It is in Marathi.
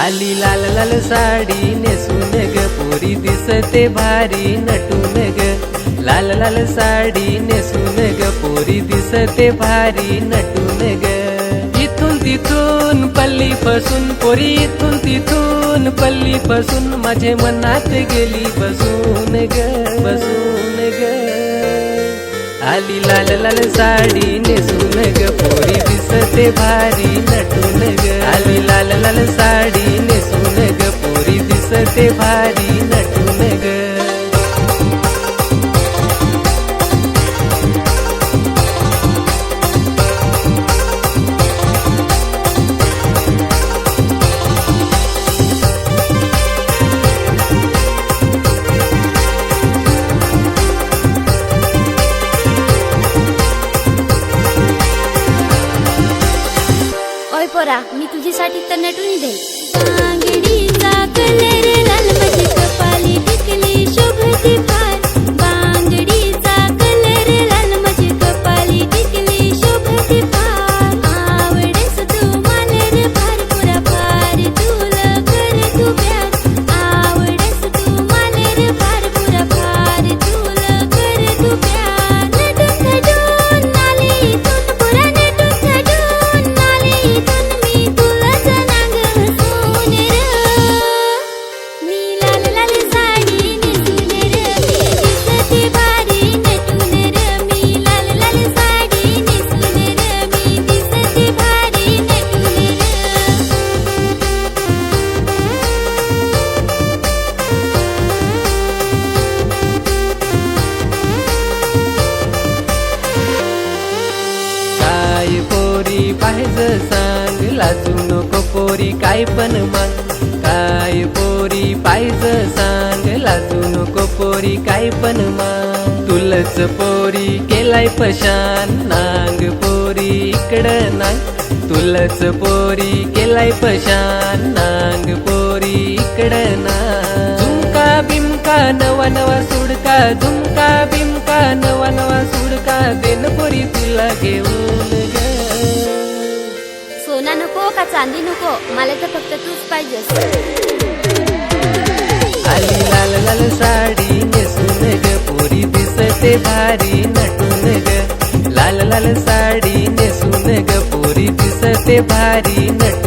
आली लाल लाल साडी नेसून ग पोरी दिसते भारी नटून ग। लाल लाल साडी नेसून ग पोरी दिसते भारी नटून ग। इथून तिथून पल्ली पासून पोरी इथून तिथून पल्ली पासून माझे मनात गेली बसून ग बसून ग। आली लाल लाल साडी नेसून ग पोरी दिसते भारी नटून ग। आली लाल लाल साडी नेसून ग पोरी दिसते भारी नटून ग। पोरा मी तुझ्यासाठी तर नटून दे। बांगडीचा कलर लाल माझी कपाली टिकली शोभती फार। बांगडीचा कलर लाल माझी कपाली टिकली शोभती फार। आवडेस तू मालेर फार पुरा फार तुला कर तू प्यार। आवडेस तू मालेर फार पुरा फार तुला कर तू प्यार। नटून नटून नाली इथून पुरा नटून नटून नाली इथून पाहिजे सांग लाजू नको पोरी काय पण माग। काय पोरी पाहिजे सांग लाजू नको पोरी काय पण माग। तुलच पोरी केलाय पशान नांग पोरी इकडं नांग। तुलच पोरी केलाय पशान नांग पोरी इकडं नांग। झुमका बिमका नवा नवा सुडका झुमका बिमका नवा नवा सुडका देन पोरी तुला घेऊन ग। सोना नको का चांदी नको मला तर फक्त तूच पाहिजेस। आली लाल लाल साडी नेसून ग पोरी दिसते भारी नटून ग। लाल लाल साडी नेसून ग पोरी दिसते भारी नटून